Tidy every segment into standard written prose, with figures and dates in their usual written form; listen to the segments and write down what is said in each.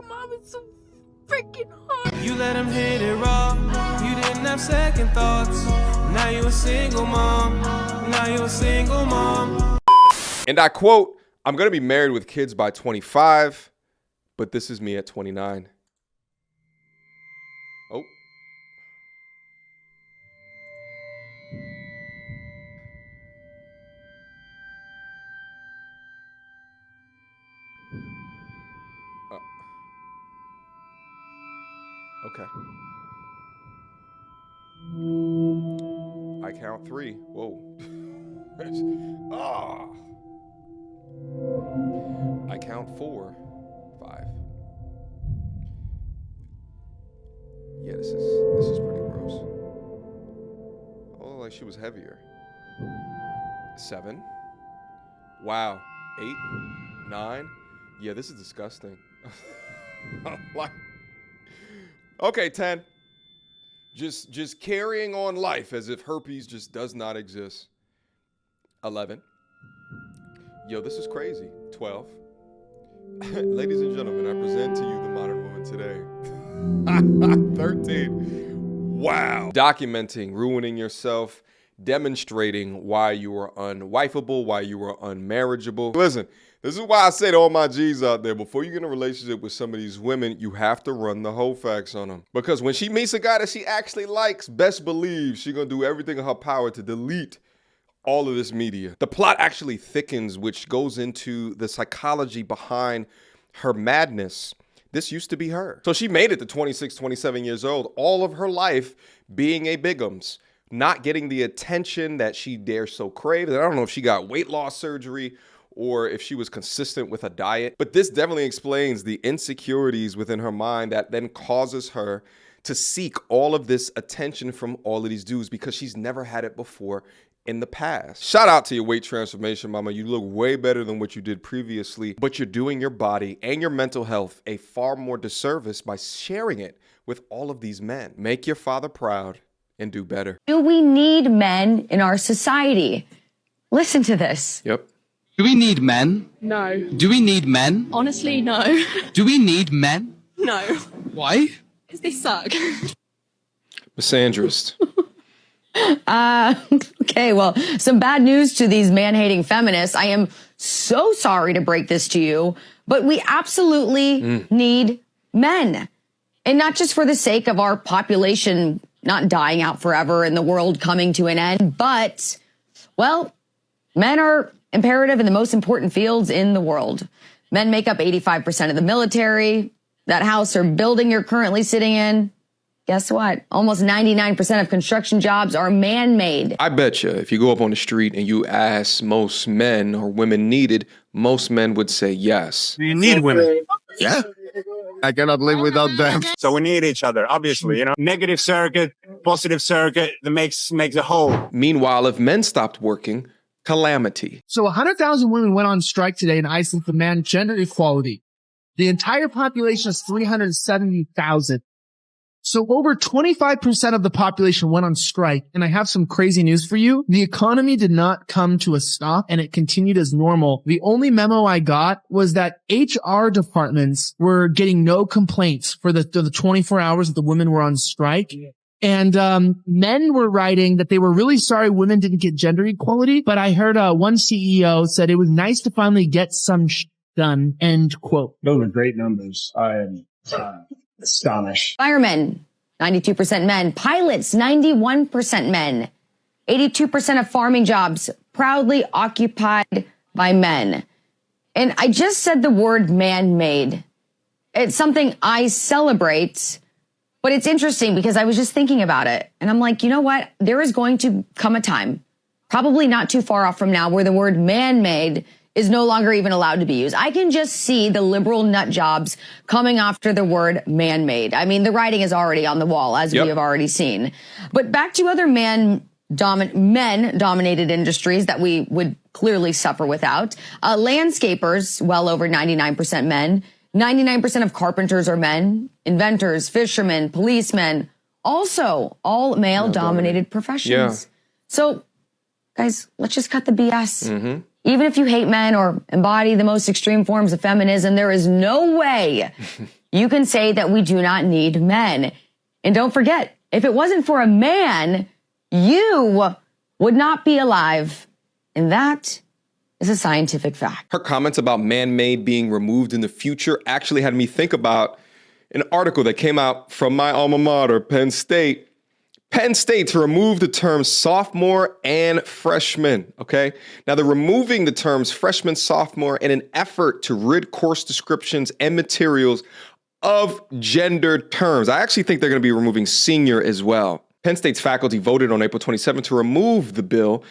Oh, Mom, it's so freaking hard. You let him hit it raw. You didn't have second thoughts. Now you a single mom. Now you a single mom. And I quote, I'm going to be married with kids by 25, but this is me at 29. Oh. Okay. I count 3. Whoa. Ah. I count 4, 5. Yeah, this is pretty gross. Oh, like she was heavier. 7. Wow. 8, 9. Yeah, this is disgusting. Like, okay, 10. Just carrying on life as if herpes just does not exist. 11. Yo, this is crazy. 12. Ladies and gentlemen, I present to you the modern woman today. 13. Wow. Documenting, ruining yourself, demonstrating why you are unwifeable, why you are unmarriageable. Listen, this is why I say to all my G's out there, before you get in a relationship with some of these women, you have to run the whole facts on them. Because when she meets a guy that she actually likes, best believe she's going to do everything in her power to delete all of this media. The plot actually thickens, which goes into the psychology behind her madness. This used to be her. So she made it to 26, 27 years old, all of her life being a bigums, not getting the attention that she dares so crave. And I don't know if she got weight loss surgery or if she was consistent with a diet, but this definitely explains the insecurities within her mind that then causes her to seek all of this attention from all of these dudes because she's never had it before in the past. Shout out to your weight transformation, mama. You look way better than what you did previously, but you're doing your body and your mental health a far more disservice by sharing it with all of these men. Make your father proud and do better. Do we need men in our society? Listen to this. Yep. Do we need men? No. Do we need men? Honestly, no. Do we need men? No. Why? Because they suck. Misandrist. Okay, well, some bad news to these man-hating feminists. I am so sorry to break this to you, but we absolutely need men. And not just for the sake of our population not dying out forever and the world coming to an end, but, well, men are imperative in the most important fields in the world. Men make up 85% of the military, that house or building you're currently sitting in. Guess what? Almost 99% of construction jobs are man-made. I bet you if you go up on the street and you ask most men or women needed, most men would say yes. Do you need women? Yeah. I cannot live without them. So we need each other, obviously, you know. Negative circuit, positive circuit, that makes a whole. Meanwhile, if men stopped working, calamity. So 100,000 women went on strike today in Iceland to demand gender equality. The entire population is 370,000. So over 25% of the population went on strike. And I have some crazy news for you. The economy did not come to a stop and it continued as normal. The only memo I got was that HR departments were getting no complaints for the 24 hours that the women were on strike. And men were writing that they were really sorry women didn't get gender equality. But I heard one CEO said it was nice to finally get some done, end quote. Those are great numbers. I am astonished. Firemen, 92% men. Pilots, 91% men. 82% of farming jobs proudly occupied by men. And I just said the word man-made. It's something I celebrate, but it's interesting because I was just thinking about it. And I'm like, you know what? There is going to come a time, probably not too far off from now, where the word man-made is no longer even allowed to be used. I can just see the liberal nut jobs coming after the word man-made. I mean, the writing is already on the wall, as we have already seen. But back to other men-dominated industries that we would clearly suffer without. Landscapers, well over 99% men. 99% of carpenters are men. Inventors, fishermen, policemen, also all male-dominated professions. Yeah. So, guys, let's just cut the BS. Even if you hate men or embody the most extreme forms of feminism, there is no way you can say that we do not need men. And don't forget, if it wasn't for a man, you would not be alive. And that is a scientific fact. Her comments about man-made being removed in the future actually had me think about an article that came out from my alma mater, Penn State. Penn State to remove the terms sophomore and freshman, okay? Now, they're removing the terms freshman, sophomore in an effort to rid course descriptions and materials of gendered terms. I actually think they're going to be removing senior as well. Penn State's faculty voted on April 27 to remove the bill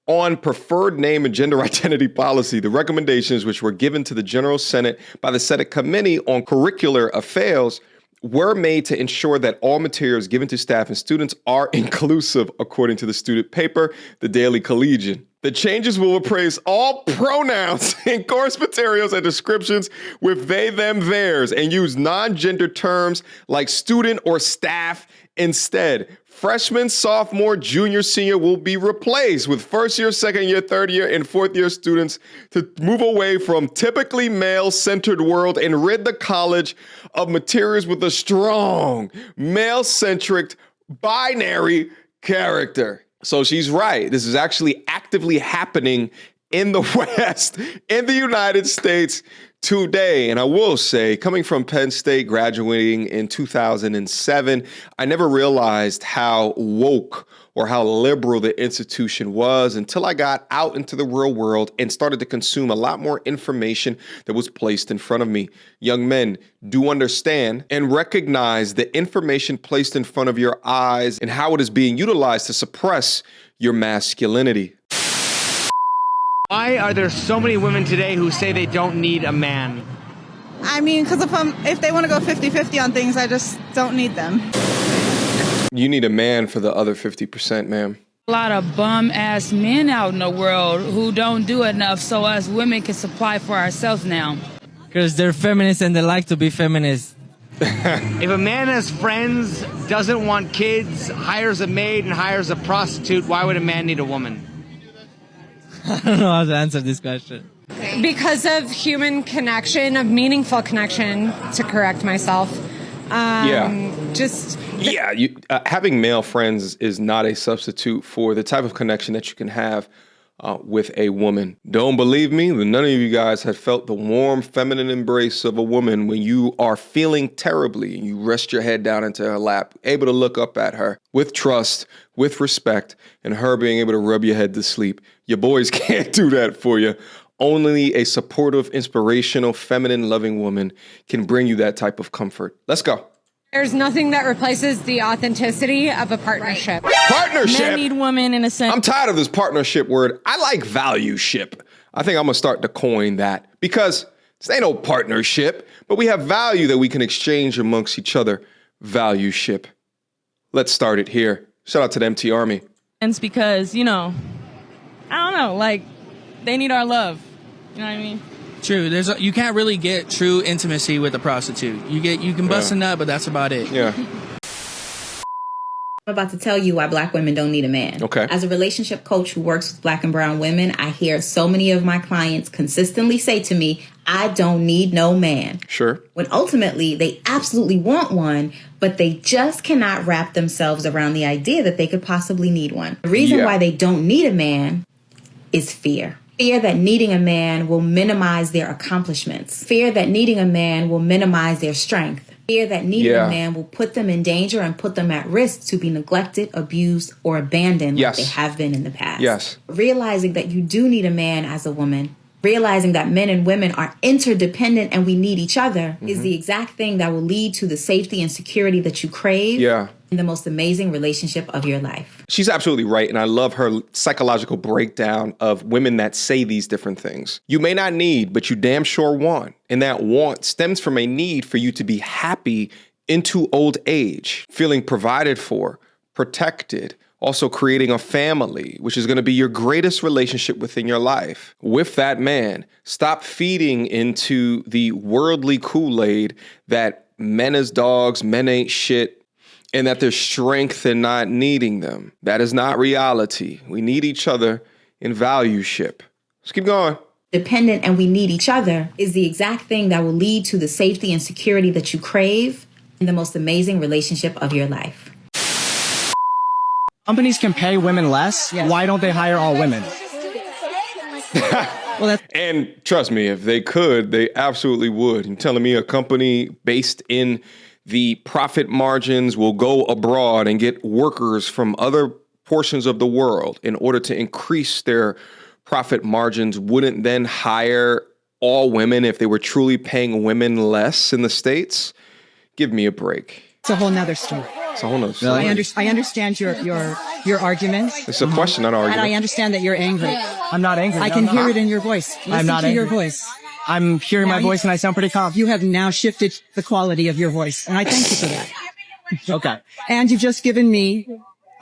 on preferred name and gender identity policy. The recommendations, which were given to the General Senate by the Senate Committee on Curricular Affairs, were made to ensure that all materials given to staff and students are inclusive, according to the student paper, the Daily Collegian. The changes will replace all pronouns in course materials and descriptions with they, them, theirs, and use non-gender terms like student or staff instead. Freshman, sophomore, junior, senior will be replaced with first year, second year, third year, and fourth year students to move away from typically male-centered world and rid the college of materials with a strong male-centric binary character. So she's right. This is actually actively happening in the West, in the United States today. And I will say, coming from Penn State, graduating in 2007, I never realized how woke or how liberal the institution was until I got out into the real world and started to consume a lot more information that was placed in front of me. Young men, do understand and recognize the information placed in front of your eyes and how it is being utilized to suppress your masculinity. Why are there so many women today who say they don't need a man? I mean, because if they want to go 50-50 on things, I just don't need them. You need a man for the other 50%, ma'am. A lot of bum-ass men out in the world who don't do enough so us women can supply for ourselves now. Because they're feminists and they like to be feminists. If a man has friends, doesn't want kids, hires a maid and hires a prostitute, why would a man need a woman? I don't know how to answer this question. Because of human connection, of meaningful connection, to correct myself. Having male friends is not a substitute for the type of connection that you can have with a woman. Don't believe me? Then none of you guys have felt the warm feminine embrace of a woman when you are feeling terribly and you rest your head down into her lap, able to look up at her with trust, with respect, and her being able to rub your head to sleep. Your boys can't do that for you. Only a supportive, inspirational, feminine, loving woman can bring you that type of comfort. Let's go. There's nothing that replaces the authenticity of a partnership. Partnership. Men need women in a sense. I'm tired of this partnership word. I like value ship. I think I'm going to start to coin that because this ain't no partnership, but we have value that we can exchange amongst each other. Value ship. Let's start it here. Shout out to the MT Army. It's because, I don't know, like, they need our love. You know what I mean? True. You can't really get true intimacy with a prostitute. You can bust a nut, but that's about it. Yeah. I'm about to tell you why Black women don't need a man. Okay. As a relationship coach who works with Black and brown women, I hear so many of my clients consistently say to me, I don't need no man. Sure. When ultimately they absolutely want one, but they just cannot wrap themselves around the idea that they could possibly need one. The reason why they don't need a man is fear. Fear that needing a man will minimize their accomplishments. Fear that needing a man will minimize their strength. Fear that needing a man will put them in danger and put them at risk to be neglected, abused, or abandoned like they have been in the past. Yes. Realizing that you do need a man as a woman, realizing that men and women are interdependent and we need each other is the exact thing that will lead to the safety and security that you crave in the most amazing relationship of your life. She's absolutely right. And I love her psychological breakdown of women that say these different things. You may not need, but you damn sure want. And that want stems from a need for you to be happy into old age, feeling provided for, protected, also creating a family, which is going to be your greatest relationship within your life. With that man, stop feeding into the worldly Kool-Aid that men is dogs, men ain't shit, and that there's strength in not needing them. That is not reality. We need each other in value ship. Let's keep going. Dependent and we need each other is the exact thing that will lead to the safety and security that you crave in the most amazing relationship of your life. Companies can pay women less. Yes. Why don't they hire all women? And trust me, if they could, they absolutely would. You're telling me a company based in the profit margins will go abroad and get workers from other portions of the world in order to increase their profit margins, wouldn't then hire all women if they were truly paying women less in the States? Give me a break. It's a whole nother story. It's a whole nother story. I understand your argument. It's a question, not an argument. And I understand that you're angry. I'm not angry. I can hear it in your voice. I'm not angry. angry. Your voice. I'm hearing my voice and I sound pretty calm. You have now shifted the quality of your voice, and I thank you for that. Okay. And you've just given me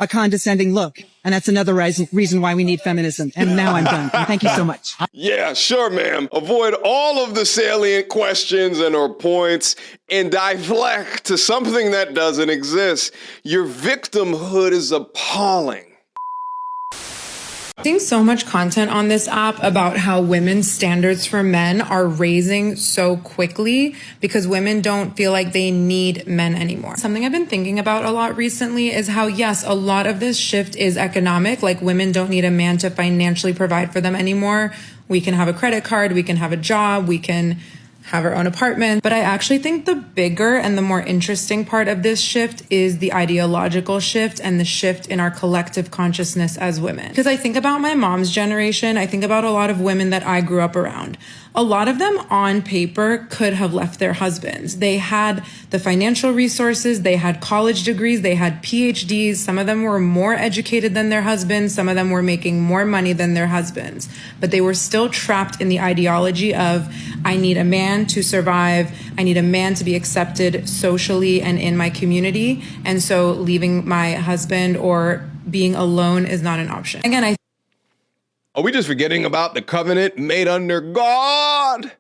a condescending look. And that's another reason why we need feminism. And now I'm done. And thank you so much. Yeah, sure, ma'am. Avoid all of the salient questions and or points and deflect to something that doesn't exist. Your victimhood is appalling. Seeing so much content on this app about how women's standards for men are raising so quickly because women don't feel like they need men anymore. Something I've been thinking about a lot recently is how, yes, a lot of this shift is economic. Like, women don't need a man to financially provide for them anymore. We can have a credit card, we can have a job, we can have our own apartment. But I actually think the bigger and the more interesting part of this shift is the ideological shift and the shift in our collective consciousness as women. Because I think about my mom's generation, I think about a lot of women that I grew up around. A lot of them on paper could have left their husbands. They had the financial resources, they had college degrees, they had PhDs. Some of them were more educated than their husbands. Some of them were making more money than their husbands. But they were still trapped in the ideology of, I need a man to survive. I need a man to be accepted socially and in my community. And so leaving my husband or being alone is not an option. Again, Are we just forgetting about the covenant made under God?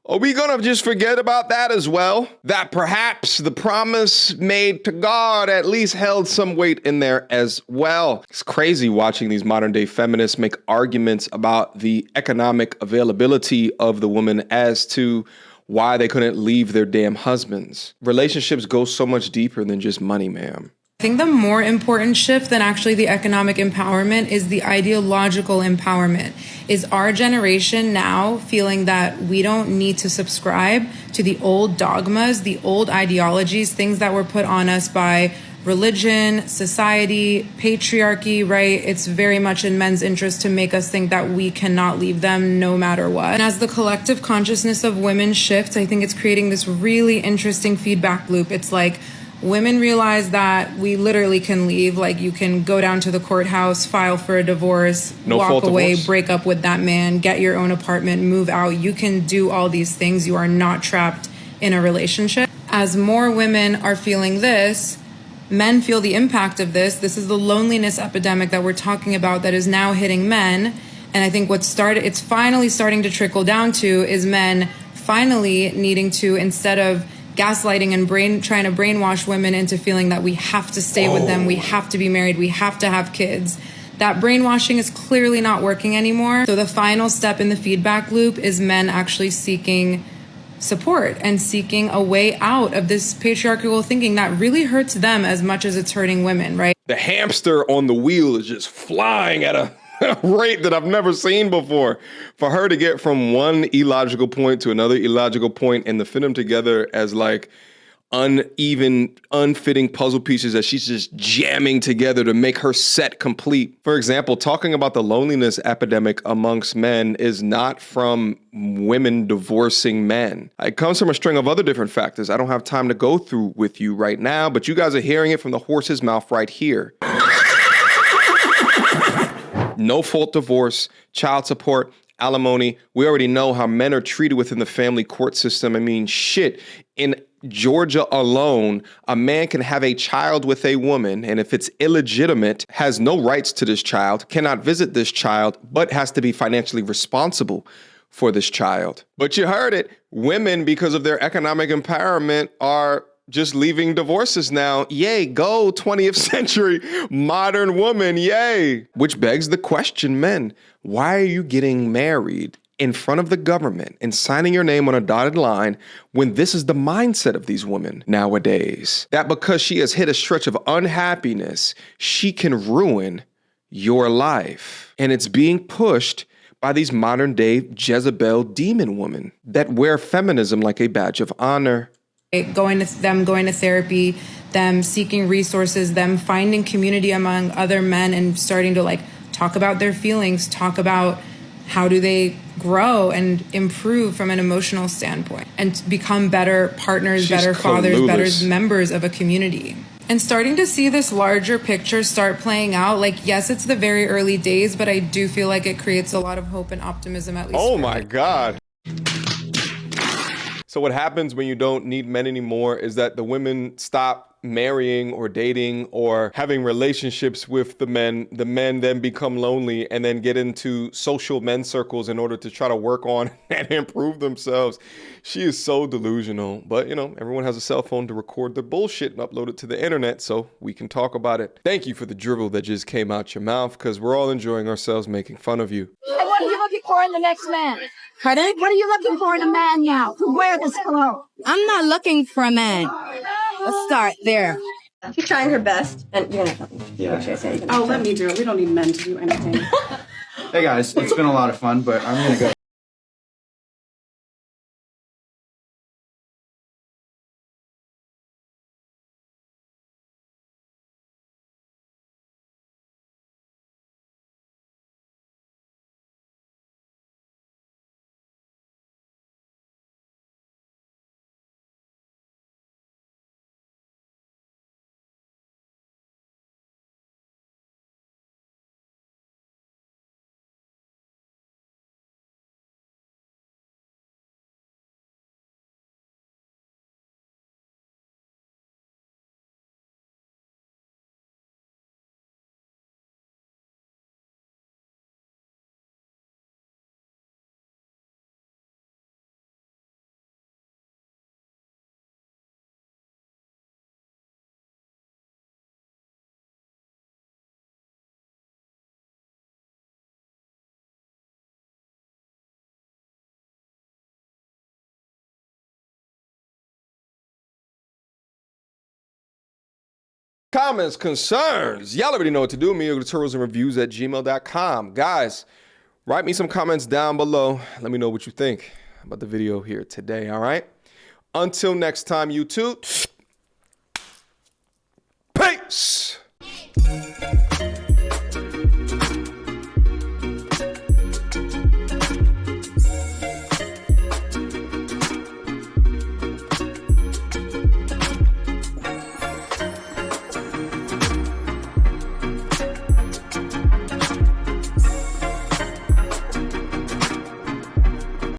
Are we going to just forget about that as well? That perhaps the promise made to God at least held some weight in there as well. It's crazy watching these modern day feminists make arguments about the economic availability of the woman as to why they couldn't leave their damn husbands. Relationships go so much deeper than just money, ma'am. I think the more important shift than actually the economic empowerment is the ideological empowerment. Is our generation now feeling that we don't need to subscribe to the old dogmas, the old ideologies, things that were put on us by religion, society, patriarchy, right? It's very much in men's interest to make us think that we cannot leave them no matter what. And as the collective consciousness of women shifts, I think it's creating this really interesting feedback loop. It's like, women realize that we literally can leave. Like, you can go down to the courthouse, file for a divorce, walk away, divorce, break up with that man, get your own apartment, move out. You can do all these things. You are not trapped in a relationship. As more women are feeling this, men feel the impact of this. This is the loneliness epidemic that we're talking about that is now hitting men. And I think it's finally starting to trickle down to is men finally needing to, instead of gaslighting and trying to brainwash women into feeling that we have to stay with them, we have to be married, we have to have kids. That brainwashing is clearly not working anymore. So the final step in the feedback loop is men actually seeking support and seeking a way out of this patriarchal thinking that really hurts them as much as it's hurting women, right? The hamster on the wheel is just flying at a rate that I've never seen before. For her to get from one illogical point to another illogical point and to fit them together as like uneven, unfitting puzzle pieces that she's just jamming together to make her set complete. For example, talking about the loneliness epidemic amongst men is not from women divorcing men. It comes from a string of other different factors I don't have time to go through with you right now, but you guys are hearing it from the horse's mouth right here. No fault divorce, child support, alimony. We already know how men are treated within the family court system. I mean, shit, in Georgia alone, a man can have a child with a woman, and if it's illegitimate, has no rights to this child, cannot visit this child, but has to be financially responsible for this child. But you heard it. Women, because of their economic empowerment, are just leaving divorces now. Yay, go 20th century modern woman, yay. Which begs the question, men, why are you getting married in front of the government and signing your name on a dotted line when this is the mindset of these women nowadays? That because she has hit a stretch of unhappiness, she can ruin your life. And it's being pushed by these modern day Jezebel demon women that wear feminism like a badge of honor. Going to therapy, them seeking resources, them finding community among other men and starting to like talk about their feelings, talk about how do they grow and improve from an emotional standpoint and become better partners, better fathers, better members of a community. And starting to see this larger picture start playing out, like, yes, it's the very early days, but I do feel like it creates a lot of hope and optimism, at least. Oh my God. So what happens when you don't need men anymore is that the women stop marrying or dating or having relationships with the men. The men then become lonely and then get into social men's circles in order to try to work on and improve themselves. She is so delusional, but you know, everyone has a cell phone to record their bullshit and upload it to the internet so we can talk about it. Thank you for the drivel that just came out your mouth because we're all enjoying ourselves making fun of you. And what are you looking for in the next man? Pardon? What are you looking for in a man now to wear this clothes? I'm not looking for a man. Let's start there. She's trying her best, and you're gonna help me. Yeah. Oh, let me do it. We don't need men to do anything. Hey guys, it's been a lot of fun, but I'm gonna go. Comments, concerns, y'all already know what to do. Mediocre@gmail.com. Guys, write me some comments down below. Let me know what you think about the video here today, all right? Until next time, YouTube. Peace!